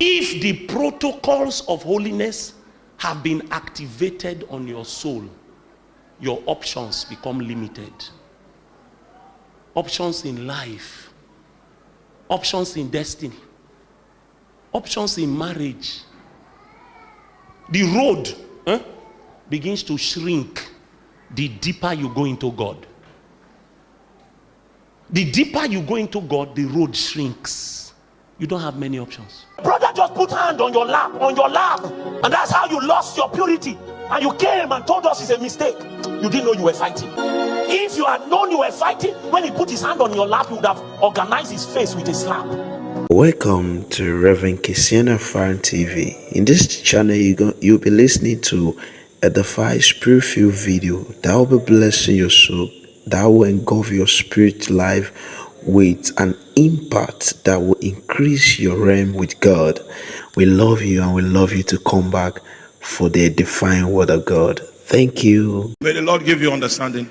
If the protocols of holiness have been activated on your soul, your options become limited. Options in life, options in destiny, options in marriage. The road begins to shrink the deeper you go into God. The deeper you go into God, the road shrinks. You don't have many options. Brother just put hand on your lap, and that's how you lost your purity. And you came and told us it's a mistake. You didn't know you were fighting. If you had known you were fighting, when he put his hand on your lap, he would have organized his face with a slap. Welcome to Rev Kesiena Esiri TV. In this channel, you'll be listening to edify spirit-filled video that will be blessing your soul, that will engulf your spirit life with an impact that will increase your realm with God. We love you and we love you to come back for the edifying word of God. Thank you. May the Lord give you understanding.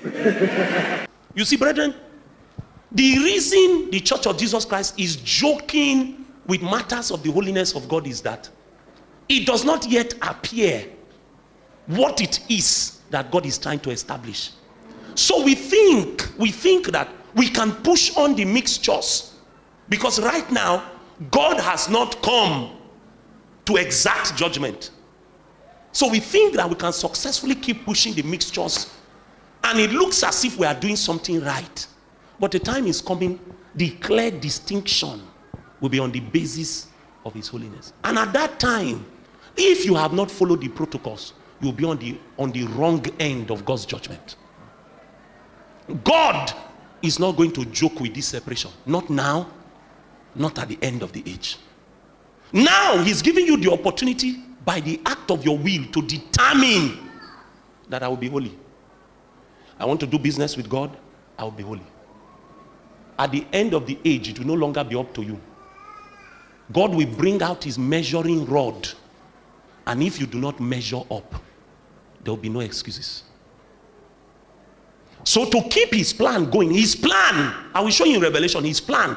You see, brethren, the reason the Church of Jesus Christ is joking with matters of the holiness of God is that it does not yet appear what it is that God is trying to establish. So we think that we can push on the mixtures because right now God has not come to exact judgment. So we think that we can successfully keep pushing the mixtures, and it looks as if we are doing something right. But the time is coming, the clear distinction will be on the basis of his holiness. And at that time, if you have not followed the protocols, you'll be on the wrong end of God's judgment. God is not going to joke with this separation. Not now, not at the end of the age. Now he's giving you the opportunity by the act of your will to determine that I will be holy. I want to do business with God, I will be holy. At the end of the age, it will no longer be up to you. God will bring out his measuring rod, and if you do not measure up, there will be no excuses. So to keep his plan going, his plan, I will show you in Revelation, his plan.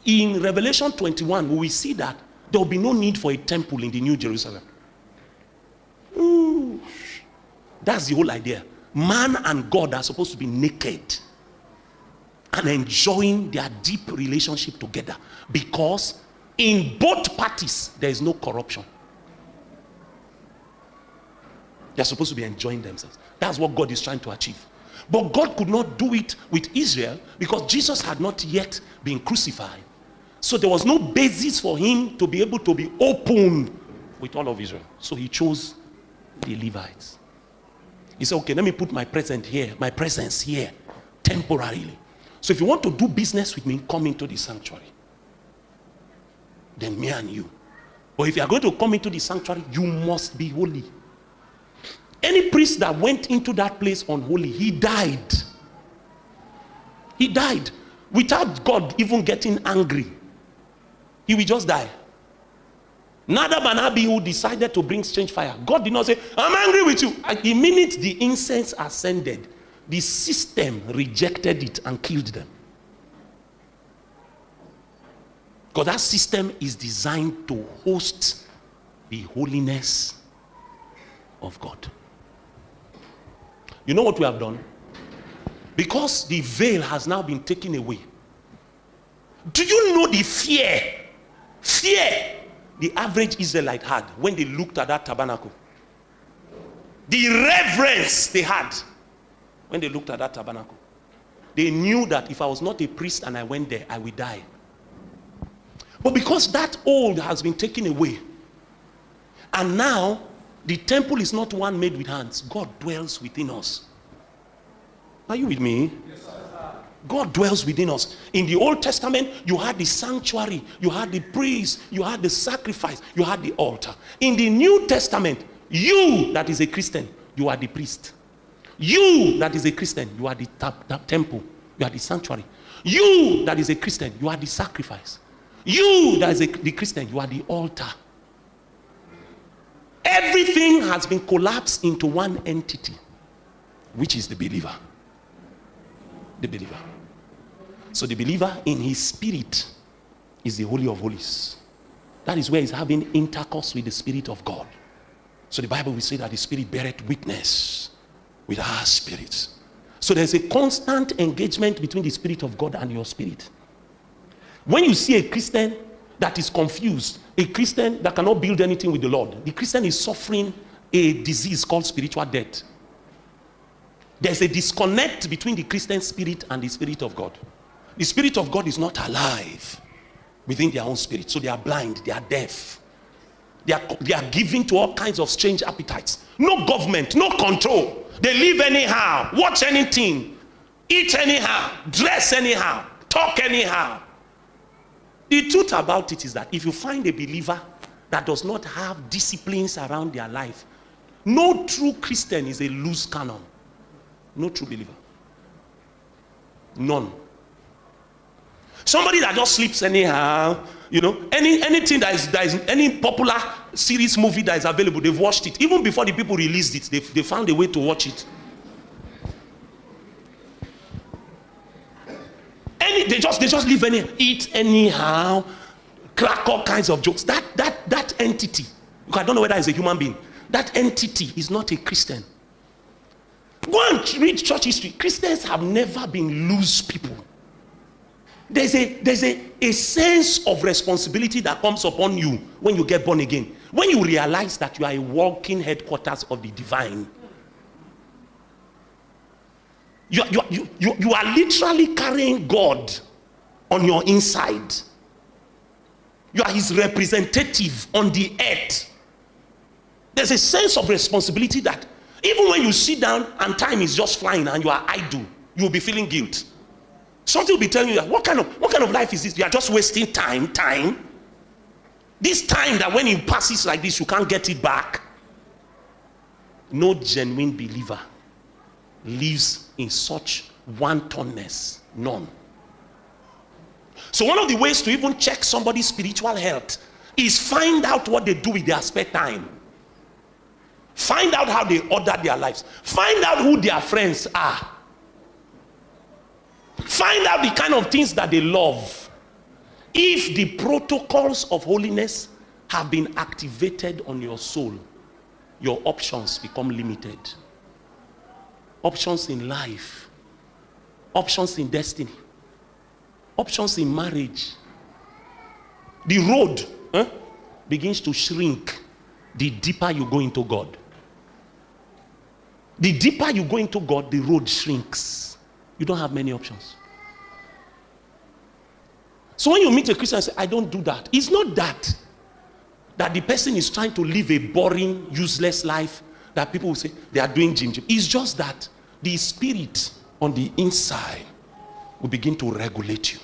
In Revelation 21, we will see that there will be no need for a temple in the New Jerusalem. Ooh, that's the whole idea. Man and God are supposed to be naked and enjoying their deep relationship together, because in both parties there is no corruption. They're supposed to be enjoying themselves. That's what God is trying to achieve. But God could not do it with Israel because Jesus had not yet been crucified. So there was no basis for him to be able to be open with all of Israel. So he chose the Levites. He said, okay, let me put my presence here temporarily. So if you want to do business with me, come into the sanctuary. Then me and you. But if you are going to come into the sanctuary, you must be holy. Any priest that went into that place unholy, he died. He died without God even getting angry. He will just die. Nadab and Abihu decided to bring strange fire. God did not say, I'm angry with you. At the minute the incense ascended, the system rejected it and killed them. Because that system is designed to host the holiness of God. You know what we have done? Because the veil has now been taken away. Do you know the fear the average Israelite had when they looked at that tabernacle? The reverence they had when they looked at that tabernacle. They knew that if I was not a priest and I went there, I would die. But because that old has been taken away, and now the temple is not one made with hands. God dwells within us. Are you with me? Yes, sir. God dwells within us. In the Old Testament, you had the sanctuary, you had the priest, you had the sacrifice, you had the altar. In the New Testament, you that is a Christian, you are the priest. You that is a Christian, you are the temple, you are the sanctuary. You that is a Christian, you are the sacrifice. You that is the Christian, you are the altar. Everything has been collapsed into one entity, which is the believer. The believer. So the believer in his spirit is the Holy of Holies. That is where he's having intercourse with the Spirit of God. So the Bible will say that the Spirit beareth witness with our spirits. So there's a constant engagement between the Spirit of God and your spirit. When you see a Christian that is confused, a Christian that cannot build anything with the Lord, the Christian is suffering a disease called spiritual death. There's a disconnect between the Christian spirit and the Spirit of God. The Spirit of God is not alive within their own spirit. So they are blind, they are deaf. They are given to all kinds of strange appetites. No government, no control. They live anyhow, watch anything, eat anyhow, dress anyhow, talk anyhow. The truth about it is that if you find a believer that does not have disciplines around their life, no true Christian is a loose cannon. No true believer. None. Somebody that just sleeps anyhow, anything that is any popular series, movie that is available, they've watched it. Even before the people released it, they found a way to watch it. They just live anyhow, eat anyhow, crack all kinds of jokes. That entity, I don't know whether it's a human being, that entity is not a Christian. Go and read church history. Christians have never been loose people. There's a sense of responsibility that comes upon you when you get born again. When you realize that you are a walking headquarters of the divine. You are literally carrying God on your inside. You are his representative on the earth. There's a sense of responsibility that even when you sit down and time is just flying and you are idle, you will be feeling guilt. Something will be telling you that what kind of life is this? You are just wasting time. This time that when it passes like this, you can't get it back. No genuine believer lives in such wantonness. None. So one of the ways to even check somebody's spiritual health is find out what they do with their spare time. Find out how they order their lives. Find out who their friends are. Find out the kind of things that they love. If the protocols of holiness have been activated on your soul, your options become limited. Options in life, options in destiny, options in marriage. The road begins to shrink the deeper you go into God. The deeper you go into God, the road shrinks. You don't have many options. So when you meet a Christian and say, I don't do that, it's not that the person is trying to live a boring, useless life that people will say they are doing gym. It's just that the spirit on the inside will begin to regulate you.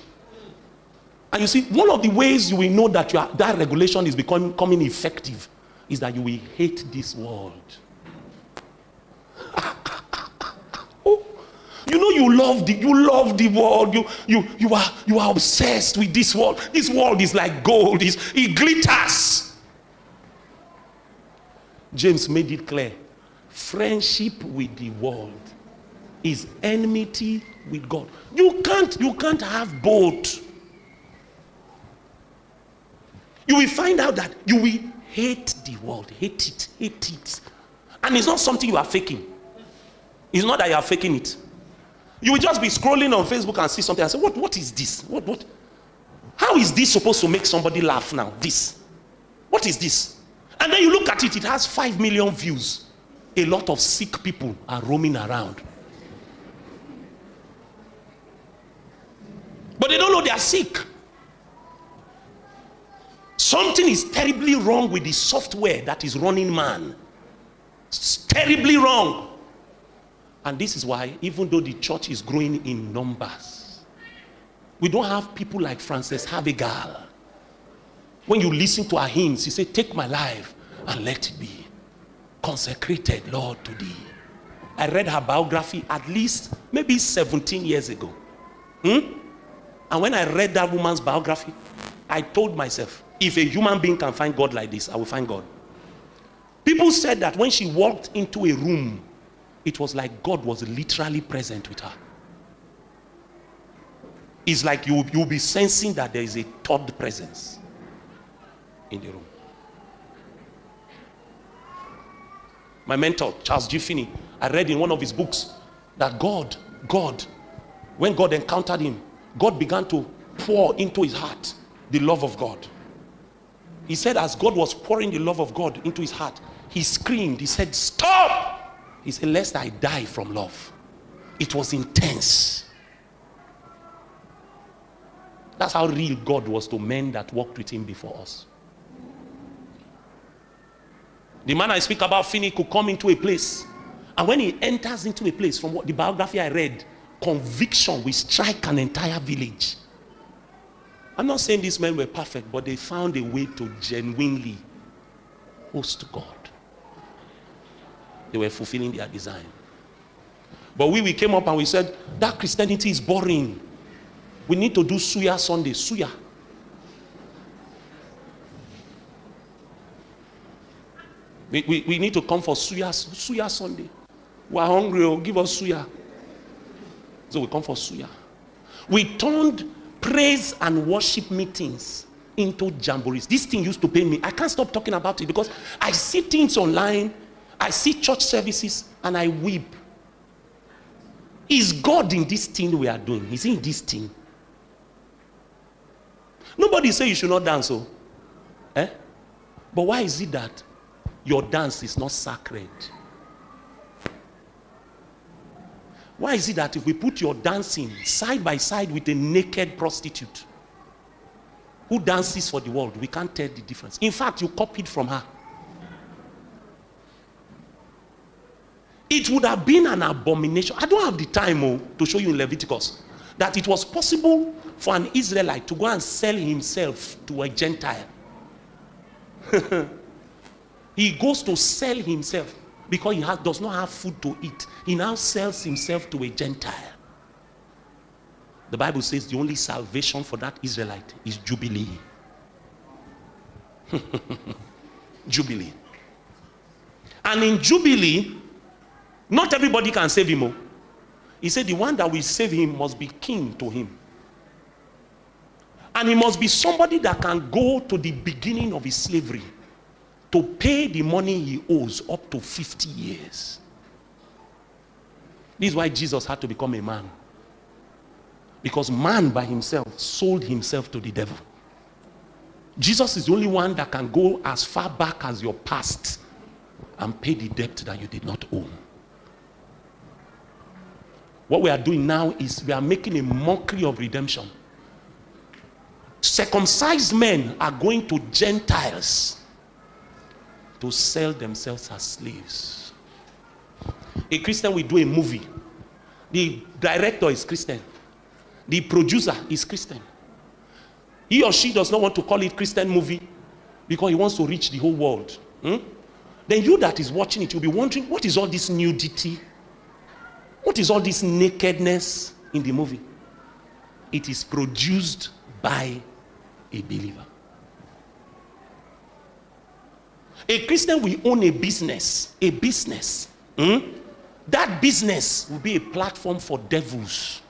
And you see, one of the ways you will know that that regulation is becoming effective is that you will hate this world. You love the world. You are obsessed with this world. This world is like gold. It glitters. James made it clear. Friendship with the world is enmity with God. You can't have both. You will find out that you will hate the world. Hate it. And it's not something you are faking. It's not that you are faking it. You will just be scrolling on Facebook and see something and say, what is this? What? How is this supposed to make somebody laugh now? This. What is this? And then you look at it, it has 5 million views. A lot of sick people are roaming around. But they don't know they are sick. Something is terribly wrong with the software that is running man. It's terribly wrong. And this is why, even though the church is growing in numbers, we don't have people like Frances Havigal. When you listen to her hymns, she said, take my life and let it be consecrated, Lord, to thee. I read her biography at least maybe 17 years ago. And when I read that woman's biography, I told myself, if a human being can find God like this, I will find God. People said that when she walked into a room, it was like God was literally present with her. It's like you'll be sensing that there is a third presence. in the room. My mentor, Charles G. Finney, I read in one of his books that God, when God encountered him, God began to pour into his heart the love of God. He said as God was pouring the love of God into his heart, he screamed, he said, "Stop!" He said, "Lest I die from love." It was intense. That's how real God was to men that walked with him before us. The man I speak about, Finney, could come into a place, and when he enters into a place, from what the biography I read, conviction will strike an entire village. I'm not saying these men were perfect, but they found a way to genuinely host God. They were fulfilling their design. But we came up and we said, that Christianity is boring. We need to do Suya Sunday. Suya. We need to come for Suya Sunday. We're hungry, oh, give us Suya. So we come for Suya. We turned praise and worship meetings into jamborees. This thing used to pain me. I can't stop talking about it because I see things online, I see church services, and I weep. Is God in this thing we are doing? Is he in this thing? Nobody say you should not dance, oh. But why is it that your dance is not sacred? Why is it that if we put your dancing side by side with a naked prostitute who dances for the world, we can't tell the difference? In fact, you copied from her. It would have been an abomination. I don't have the time to show you in Leviticus that it was possible for an Israelite to go and sell himself to a Gentile. He goes to sell himself because he does not have food to eat. He now sells himself to a Gentile. The Bible says the only salvation for that Israelite is Jubilee. Jubilee. And in Jubilee, not everybody can save him. He said the one that will save him must be kin to him. And he must be somebody that can go to the beginning of his slavery to pay the money he owes up to 50 years. This is why Jesus had to become a man. Because man by himself sold himself to the devil. Jesus is the only one that can go as far back as your past and pay the debt that you did not own. What we are doing now is we are making a mockery of redemption. Circumcised men are going to Gentiles to sell themselves as slaves. A Christian will do a movie. The director is Christian. The producer is Christian. He or she does not want to call it Christian movie because he wants to reach the whole world. Then you that is watching it, you'll be wondering, what is all this nudity? What is all this nakedness in the movie? It is produced by a believer. A Christian will own a business. A business. That business will be a platform for devils.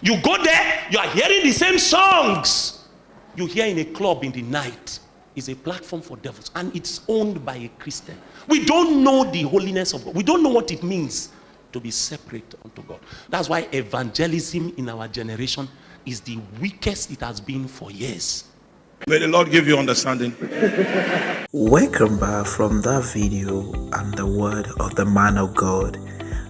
You go there, you are hearing the same songs you hear in a club in the night. It's a platform for devils, and it's owned by a Christian. We don't know the holiness of God. We don't know what it means to be separate unto God. That's why evangelism in our generation is the weakest it has been for years. May the Lord give you understanding. Welcome back from that video and the word of the man of God.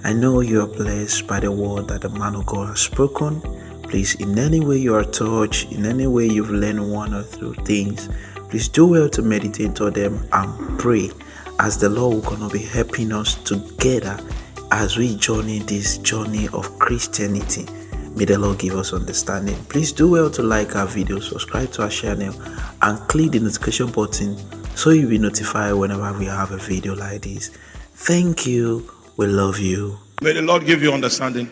I know you are blessed by the word that the man of God has spoken. Please, in any way you are touched, in any way you've learned one or two things, please do well to meditate on them and pray as the Lord will gonna be helping us together as we journey this journey of Christianity. May the Lord give us understanding. Please do well to like our video, subscribe to our channel, and click the notification button so you'll be notified whenever we have a video like this. Thank you. We love you. May the Lord give you understanding.